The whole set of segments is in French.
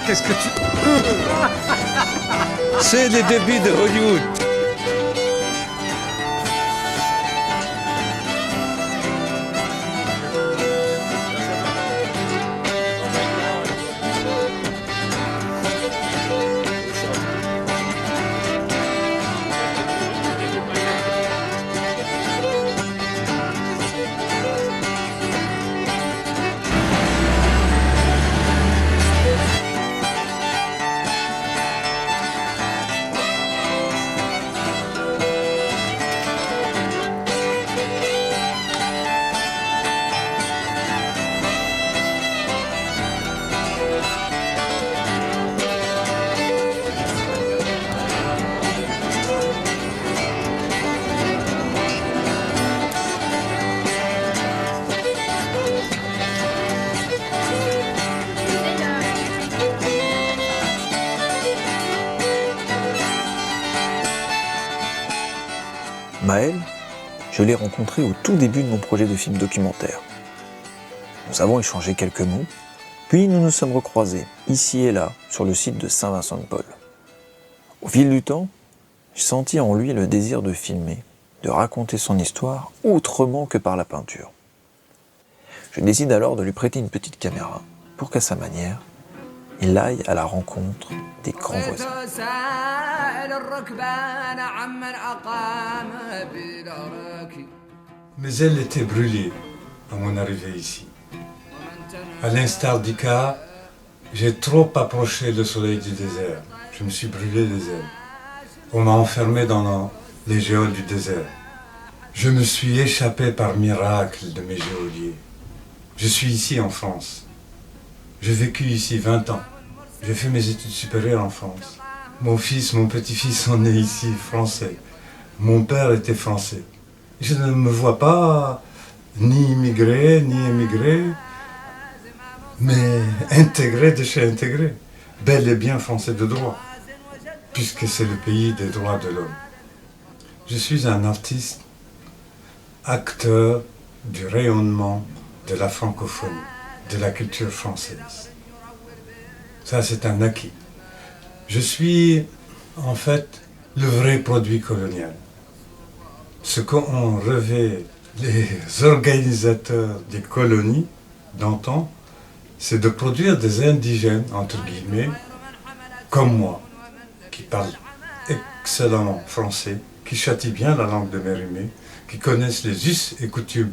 Qu'est-ce que tu... C'est les débuts de Hollywood. Maël, je l'ai rencontré au tout début de mon projet de film documentaire. Nous avons échangé quelques mots, puis nous nous sommes recroisés, ici et là, sur le site de Saint-Vincent-de-Paul. Au fil du temps, j'ai senti en lui le désir de filmer, de raconter son histoire autrement que par la peinture. Je décide alors de lui prêter une petite caméra, pour qu'à sa manière, il aille à la rencontre des grands voisins. Mais elle était brûlée à mon arrivée ici. À l'instar d'Ika, j'ai trop approché le soleil du désert. Je me suis brûlé les ailes. On m'a enfermé dans les géoles du désert. Je me suis échappé par miracle de mes geôliers. Je suis ici en France. J'ai vécu ici 20 ans. J'ai fait mes études supérieures en France. Mon fils, mon petit-fils sont nés ici, français. Mon père était français. Je ne me vois pas ni immigré, ni émigré, mais intégré de chez intégré. Bel et bien français de droit, puisque c'est le pays des droits de l'homme. Je suis un artiste, acteur du rayonnement de la francophonie, de la culture française. Ça, c'est un acquis. Je suis, en fait, le vrai produit colonial. Ce qu'ont rêvé les organisateurs des colonies d'antan, c'est de produire des indigènes, entre guillemets, comme moi, qui parlent excellemment français, qui châtient bien la langue de Mérimée, qui connaissent les us et coutumes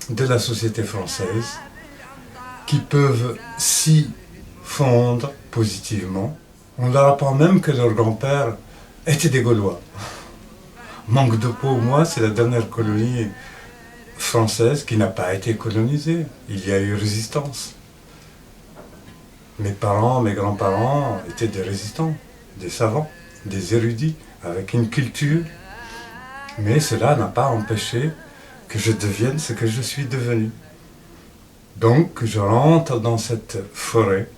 de la société française, qui peuvent s'y fondre positivement. On leur apprend même que leurs grands-pères étaient des Gaulois. Manque de peau, moi, c'est la dernière colonie française qui n'a pas été colonisée. Il y a eu résistance. Mes parents, mes grands-parents étaient des résistants, des savants, des érudits, avec une culture. Mais cela n'a pas empêché que je devienne ce que je suis devenu. Donc, je rentre dans cette forêt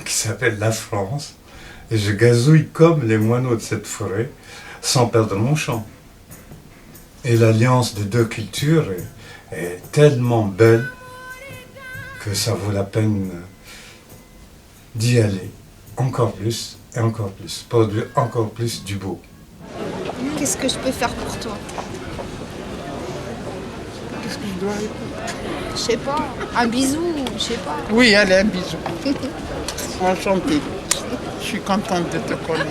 qui s'appelle la France, et je gazouille comme les moineaux de cette forêt, sans perdre mon chant. Et l'alliance des deux cultures est tellement belle que ça vaut la peine d'y aller encore plus et encore plus, produire encore plus du beau. Qu'est-ce que je peux faire pour toi? Qu'est-ce que je dois répondre? Je sais pas, un bisou, je sais pas. Oui, allez, un bisou. Enchantée. Je suis contente de te connaître.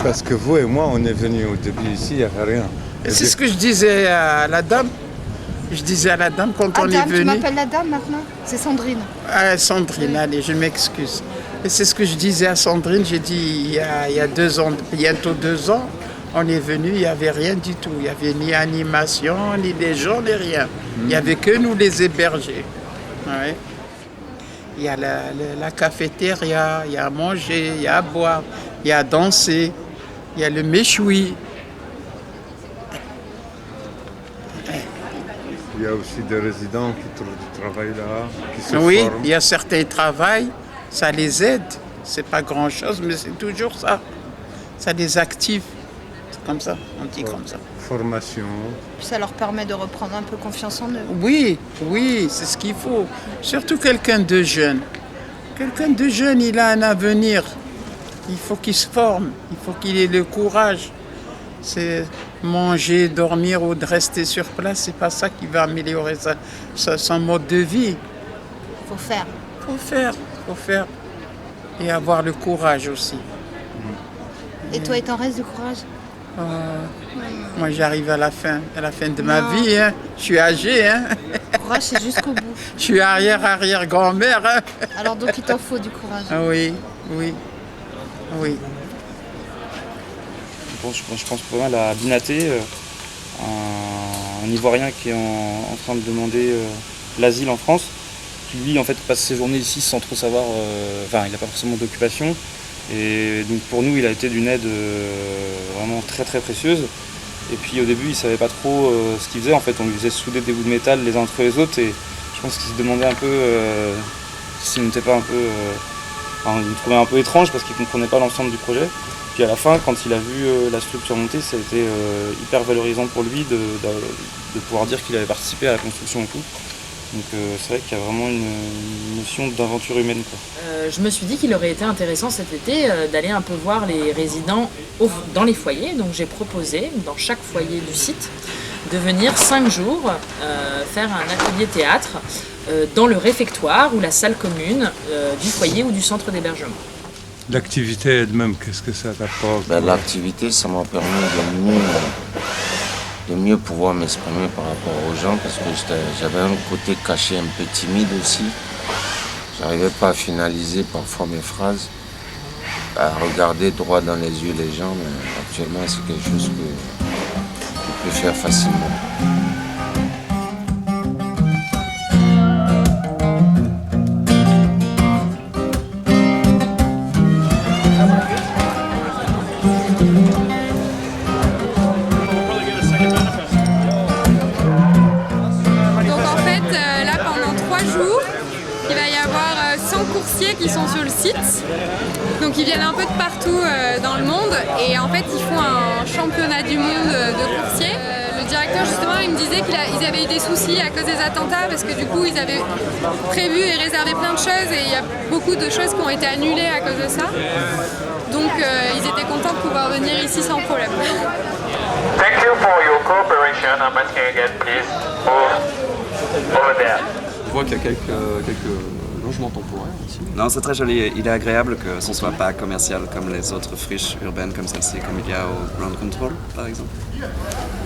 Parce que vous et moi, on est venus au début ici, il n'y avait rien. Et c'est ce que je disais à la dame. Je disais à la dame quand on est Dame, tu venu. m'appelles la dame maintenant? C'est Sandrine. Ah, Sandrine, allez, je m'excuse. Et c'est ce que je disais à Sandrine. J'ai dit, il y a 2 ans, bientôt 2 ans, on est venu, il n'y avait rien du tout. Il n'y avait ni animation, ni des gens, ni rien. Il n'y avait que nous, les hébergés. Ouais. Il y a la cafétéria, il y a à manger, il y a à boire, il y a à danser, il y a le méchoui. Il y a aussi des résidents qui trouvent du travail là, qui se Oui, forment. il y a certains travails, ça les aide. C'est pas grand-chose, mais c'est toujours ça. Ça les active. C'est comme ça, on dit comme ça. Formation. Puis ça leur permet de reprendre un peu confiance en eux. Oui, oui, c'est ce qu'il faut. Surtout quelqu'un de jeune. Quelqu'un de jeune, il a un avenir. Il faut qu'il se forme, il faut qu'il ait le courage. C'est manger, dormir ou de rester sur place, c'est pas ça qui va améliorer son mode de vie. Faut faire. Faut faire. Et avoir le courage aussi. Et toi, il t'en reste du courage? Moi, j'arrive à la fin de ma vie. Hein. Je suis âgé. Hein. Le courage, c'est jusqu'au bout. Je suis arrière-grand-mère. Hein. Alors donc, il t'en faut du courage. Ah oui. Je pense pas mal à Binaté, un Ivoirien qui est en train de demander l'asile en France, qui lui en fait passe ses journées ici sans trop savoir, il n'a pas forcément d'occupation. Et donc pour nous il a été d'une aide vraiment très très précieuse. Et puis au début il savait pas trop ce qu'il faisait, en fait on lui faisait souder des bouts de métal les uns entre les autres et je pense qu'il se demandait un peu s'il n'était pas un peu... il me trouvait un peu étrange parce qu'il comprenait pas l'ensemble du projet. Puis à la fin, quand il a vu la structure monter, ça a été hyper valorisant pour lui de pouvoir dire qu'il avait participé à la construction et tout. Donc c'est vrai qu'il y a vraiment une notion d'aventure humaine, quoi. Je me suis dit qu'il aurait été intéressant cet été d'aller un peu voir les résidents dans les foyers. Donc j'ai proposé, dans chaque foyer du site, de venir 5 jours faire un atelier théâtre dans le réfectoire ou la salle commune du foyer ou du centre d'hébergement. L'activité elle-même, qu'est-ce que ça t'apporte? L'activité, ça m'a permis de mieux pouvoir m'exprimer par rapport aux gens parce que j'avais un côté caché un peu timide aussi. J'arrivais pas à finaliser parfois mes phrases, à regarder droit dans les yeux les gens, mais actuellement c'est quelque chose que je peux faire facilement. Qui sont sur le site, donc ils viennent un peu de partout dans le monde et en fait ils font un championnat du monde de coursiers. Le directeur justement il me disait qu'ils avaient eu des soucis à cause des attentats parce que du coup ils avaient prévu et réservé plein de choses et il y a beaucoup de choses qui ont été annulées à cause de ça. Donc ils étaient contents de pouvoir venir ici sans problème. Thank you for your cooperation. I'm asking again, please. Over there. Je vois qu'il y a quelques logements temporaires ici. Non, c'est très joli. Il est agréable que ce ne soit pas commercial comme les autres friches urbaines comme celle-ci, comme il y a au Ground Control, par exemple.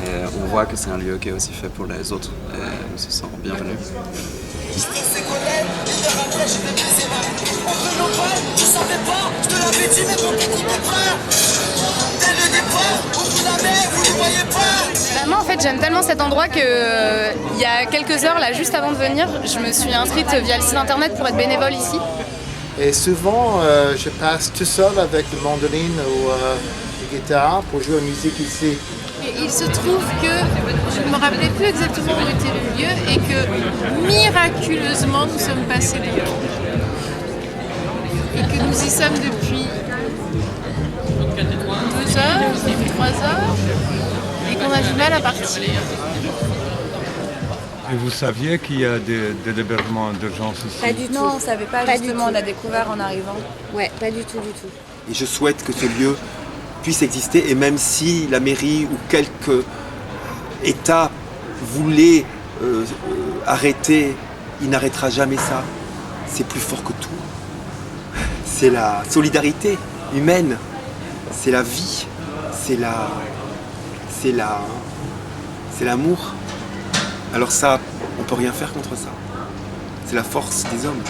Et on voit que c'est un lieu qui est aussi fait pour les autres et on se sent bienvenu. Moi en fait j'aime tellement cet endroit que il y a quelques heures là juste avant de venir je me suis inscrite via le site internet pour être bénévole ici. Et souvent je passe tout seul avec le mandoline ou la guitare pour jouer à la musique ici. Et il se trouve que je ne me rappelais plus exactement où était le lieu et que miraculeusement nous sommes passés là. Et que nous y sommes depuis 2 heures, 3 heures. Et qu'on a du mal à partir. Et vous saviez qu'il y a des hébergements d'urgence ici? Pas du tout. Non, on ne savait pas, justement, on a découvert en arrivant. Ouais, pas du tout, du tout. Et je souhaite que ce lieu puisse exister, et même si la mairie ou quelques États voulaient arrêter, il n'arrêtera jamais ça. C'est plus fort que tout. C'est la solidarité humaine, c'est la vie, c'est l'amour. Alors ça, on peut rien faire contre ça. C'est la force des hommes.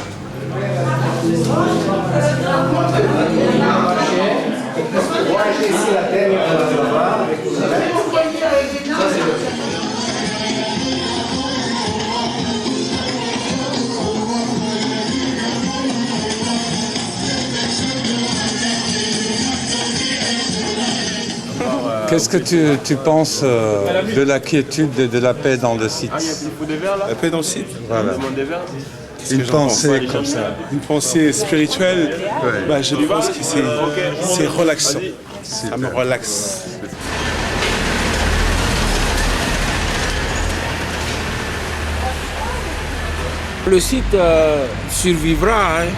Qu'est-ce que tu penses de la quiétude et de la paix dans le site? La paix dans le site? Voilà. Une pensée comme ça. Une pensée spirituelle, ouais. Je pense que c'est relaxant. Ça me relaxe. Le site survivra, hein,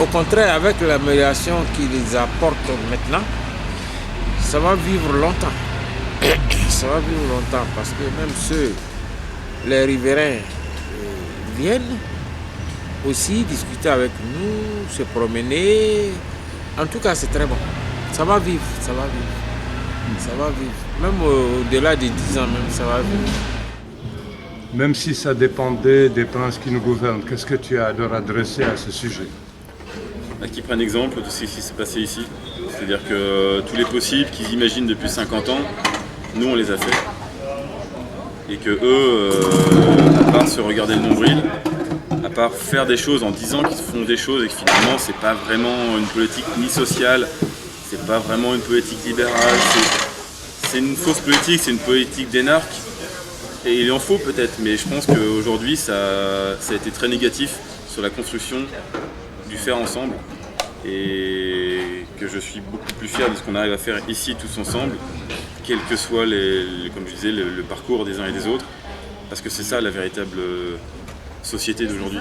Au contraire, avec l'amélioration qu'ils apportent maintenant, ça va vivre longtemps. Ça va vivre longtemps parce que même les riverains viennent aussi discuter avec nous, se promener. En tout cas, c'est très bon. Ça va vivre, ça va vivre. Ça va vivre. Même au-delà des 10 ans, même, ça va vivre. Même si ça dépendait des princes qui nous gouvernent, qu'est-ce que tu as à leur adresser à ce sujet? Qui prennent exemple de ce qui s'est passé ici. C'est-à-dire que tous les possibles qu'ils imaginent depuis 50 ans, nous on les a fait. Et que eux, à part se regarder le nombril, à part faire des choses en disant qu'ils font des choses et que finalement c'est pas vraiment une politique ni sociale, c'est pas vraiment une politique libérale, c'est une fausse politique, c'est une politique d'énarque. Et il en faut peut-être, mais je pense qu'aujourd'hui ça a été très négatif sur la construction du faire ensemble et que je suis beaucoup plus fier de ce qu'on arrive à faire ici tous ensemble, quel que soit comme je disais, le parcours des uns et des autres, parce que c'est ça la véritable société d'aujourd'hui.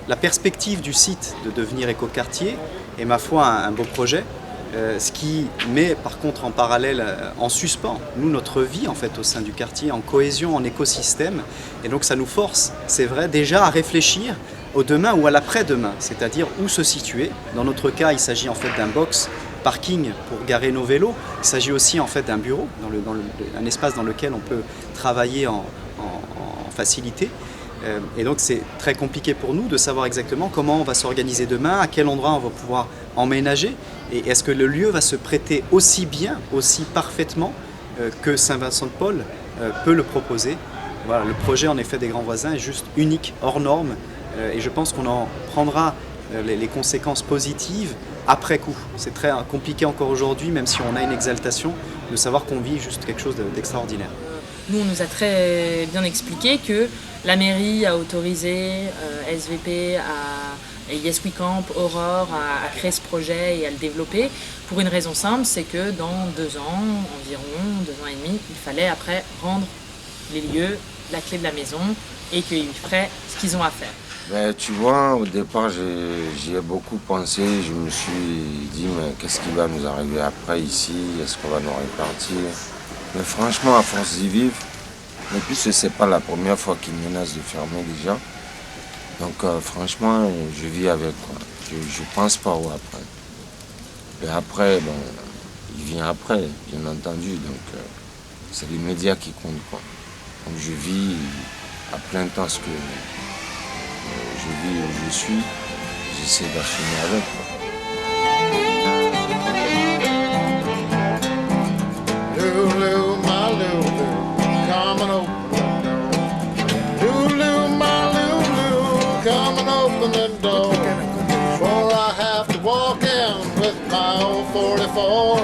La perspective du site de devenir écoquartier est ma foi un beau projet, ce qui met par contre en parallèle, en suspens, nous notre vie en fait au sein du quartier, en cohésion, en écosystème, et donc ça nous force, c'est vrai, déjà à réfléchir au demain ou à l'après-demain, c'est-à-dire où se situer. Dans notre cas, il s'agit en fait d'un box parking pour garer nos vélos. Il s'agit aussi en fait d'un bureau, un espace dans lequel on peut travailler en facilité. Et donc c'est très compliqué pour nous de savoir exactement comment on va s'organiser demain, à quel endroit on va pouvoir emménager, et est-ce que le lieu va se prêter aussi bien, aussi parfaitement que Saint-Vincent-de-Paul peut le proposer. Voilà, le projet en effet des Grands Voisins est juste unique, hors norme, et je pense qu'on en prendra les conséquences positives après coup. C'est très compliqué encore aujourd'hui, même si on a une exaltation, de savoir qu'on vit juste quelque chose d'extraordinaire. Nous, on nous a très bien expliqué que la mairie a autorisé SVP, Yes We Camp, Aurore à créer ce projet et à le développer pour une raison simple, c'est que dans 2 ans, environ 2 ans et demi, il fallait après rendre les lieux, la clé de la maison et qu'ils feraient ce qu'ils ont à faire. Ben, tu vois, au départ, j'y ai beaucoup pensé. Je me suis dit, mais qu'est-ce qui va nous arriver après ici? Est-ce qu'on va nous répartir? Mais franchement, à force d'y vivre, en plus, c'est pas la première fois qu'ils menacent de fermer déjà. Donc, franchement, je vis avec, quoi. Je pense pas au après. Et après, bon, il vient après, bien entendu. Donc, c'est l'immédiat qui compte, quoi. Donc, je vis à plein temps ce que je vis où je suis. J'essaie d'assumer avec, quoi. Lulu, my Lulu, come and open the door. Lulu, my Lulu, come and open the door. For I have to walk in with my old 44,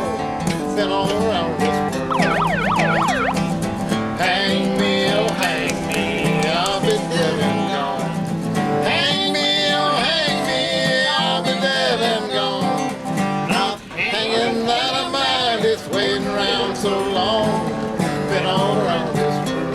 been all around this world. Hang me, oh hang me, I'll be dead and gone. Hang me, oh hang me, I'll be dead and gone. Not hanging that I mind, it's waiting around so long, been all around this world.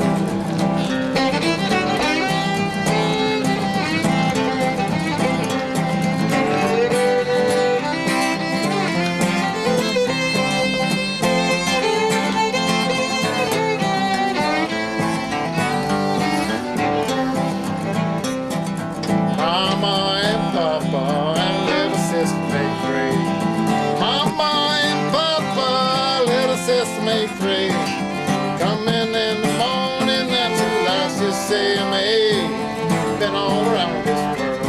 Mama and Papa and little sister make 3. Mama and Papa, little sister make 3. Coming in the morning, that's the last you say to me. Been all around this world.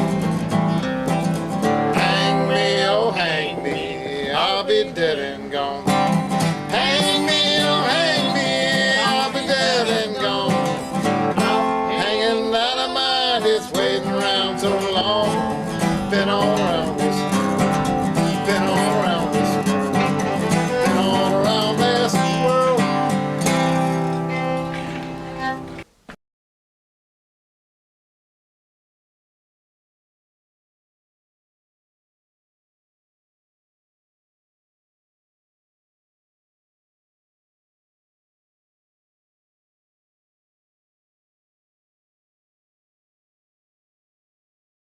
Hang me, oh hang me, I'll be dead and gone. Hang me, oh hang me, I'll be dead and gone. Hanging out of mind, it's waiting around so long.